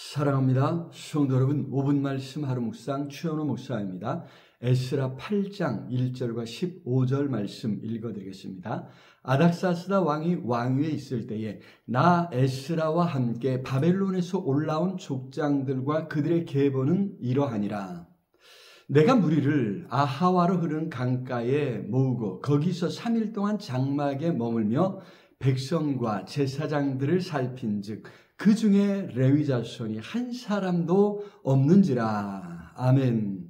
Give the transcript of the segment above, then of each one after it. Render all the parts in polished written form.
사랑합니다. 성도 여러분, 5분 말씀 하루 묵상 최현우 목사입니다. 에스라 8장 1절과 15절 말씀 읽어드리겠습니다. 아닥사스다 왕이 왕위에 있을 때에 나 에스라와 함께 바벨론에서 올라온 족장들과 그들의 계보는 이러하니라. 내가 무리를 아하와로 흐르는 강가에 모으고 거기서 3일 동안 장막에 머물며 백성과 제사장들을 살핀즉 그 중에 레위 자손이 한 사람도 없는지라. 아멘.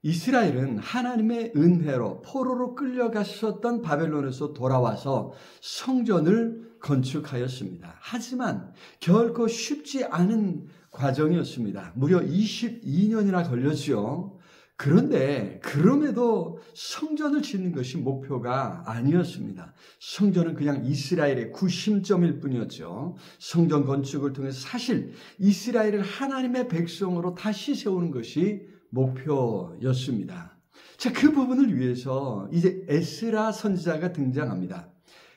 이스라엘은 하나님의 은혜로 포로로 끌려갔었던 바벨론에서 돌아와서 성전을 건축하였습니다. 하지만 결코 쉽지 않은 과정이었습니다. 무려 22년이나 걸렸죠. 그런데 그럼에도 성전을 짓는 것이 목표가 아니었습니다. 성전은 그냥 이스라엘의 구심점일 뿐이었죠. 성전 건축을 통해서 사실 이스라엘을 하나님의 백성으로 다시 세우는 것이 목표였습니다. 자, 그 부분을 위해서 이제 에스라 선지자가 등장합니다.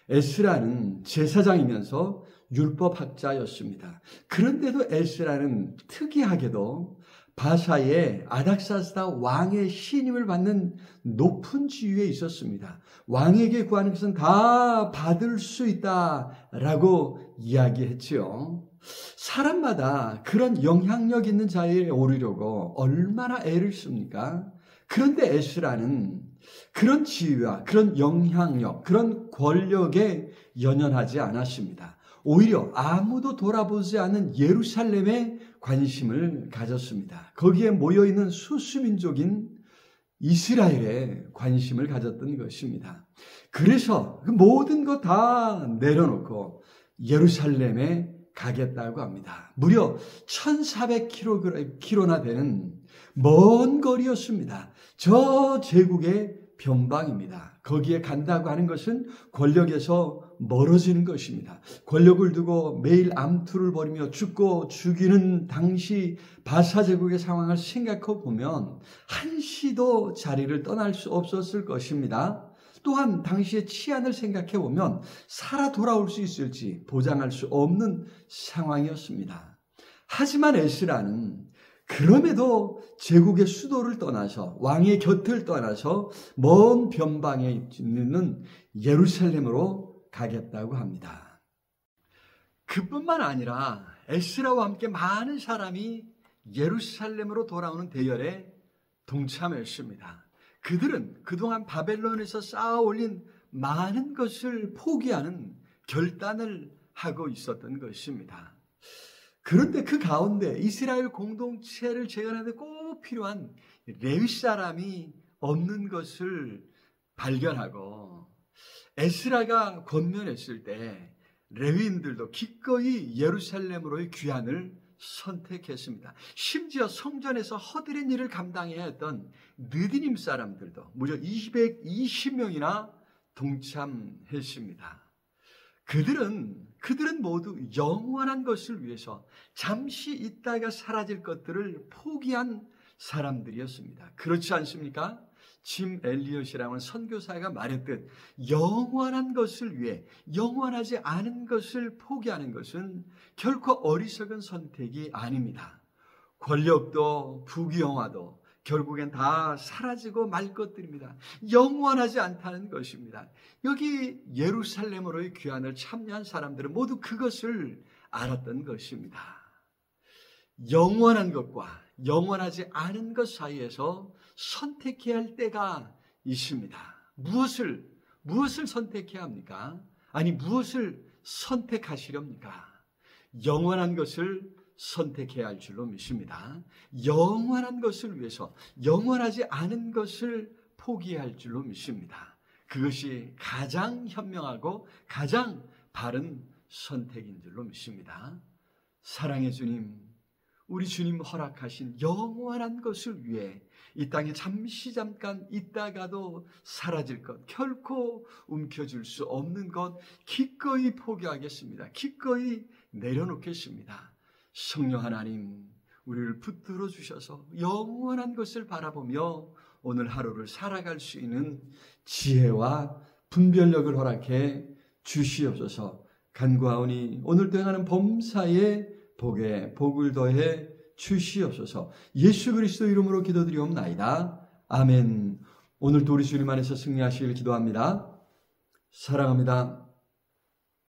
에스라는 제사장이면서 율법학자였습니다. 그런데도 에스라는 특이하게도 바사의 아닥사스다 왕의 신임을 받는 높은 지위에 있었습니다. 왕에게 구하는 것은 다 받을 수 있다라고 이야기했지요. 사람마다 그런 영향력 있는 자리에 오르려고 얼마나 애를 씁니까? 그런데 에스라는 그런 지위와 그런 영향력, 그런 권력에 연연하지 않았습니다. 오히려 아무도 돌아보지 않는 예루살렘에 관심을 가졌습니다. 거기에 모여있는 소수민족인 이스라엘에 관심을 가졌던 것입니다. 그래서 그 모든 것 다 내려놓고 예루살렘에 가겠다고 합니다. 무려 1400km나 되는 먼 거리였습니다. 저 제국의 변방입니다. 거기에 간다고 하는 것은 권력에서 멀어지는 것입니다. 권력을 두고 매일 암투를 벌이며 죽고 죽이는 당시 바사 제국의 상황을 생각해 보면 한시도 자리를 떠날 수 없었을 것입니다. 또한 당시의 치안을 생각해 보면 살아 돌아올 수 있을지 보장할 수 없는 상황이었습니다. 하지만 에스라는 그럼에도 제국의 수도를 떠나서 왕의 곁을 떠나서 먼 변방에 있는 예루살렘으로 가겠다고 합니다. 그뿐만 아니라 에스라와 함께 많은 사람이 예루살렘으로 돌아오는 대열에 동참했습니다. 그들은 그동안 바벨론에서 쌓아 올린 많은 것을 포기하는 결단을 하고 있었던 것입니다. 그런데 그 가운데 이스라엘 공동체를 재건하는 데 꼭 필요한 레위 사람이 없는 것을 발견하고 에스라가 권면했을 때 레위인들도 기꺼이 예루살렘으로의 귀환을 선택했습니다. 심지어 성전에서 허드렛 일을 감당해야 했던 느디님 사람들도 무려 220명이나 동참했습니다. 그들은 모두 영원한 것을 위해서 잠시 있다가 사라질 것들을 포기한 사람들이었습니다. 그렇지 않습니까? 짐 엘리엇이라는 선교사가 말했듯 영원한 것을 위해 영원하지 않은 것을 포기하는 것은 결코 어리석은 선택이 아닙니다. 권력도 부귀영화도 결국엔 다 사라지고 말 것들입니다. 영원하지 않다는 것입니다. 여기 예루살렘으로의 귀환을 참여한 사람들은 모두 그것을 알았던 것입니다. 영원한 것과 영원하지 않은 것 사이에서 선택해야 할 때가 있습니다. 무엇을 선택해야 합니까? 아니, 무엇을 선택하시렵니까? 영원한 것을 선택해야 할 줄로 믿습니다. 영원한 것을 위해서 영원하지 않은 것을 포기해야 할 줄로 믿습니다. 그것이 가장 현명하고 가장 바른 선택인 줄로 믿습니다. 사랑의 주님, 우리 주님 허락하신 영원한 것을 위해 이 땅에 잠깐 있다가도 사라질 것, 결코 움켜쥘 수 없는 것 기꺼이 포기하겠습니다. 기꺼이 내려놓겠습니다. 성령 하나님, 우리를 붙들어 주셔서 영원한 것을 바라보며 오늘 하루를 살아갈 수 있는 지혜와 분별력을 허락해 주시옵소서. 간구하오니 오늘도 행하는 범사에 복에 복을 더해 주시옵소서. 예수 그리스도 이름으로 기도드리옵나이다. 아멘. 오늘도 우리 주님 안에서 승리하시길 기도합니다. 사랑합니다.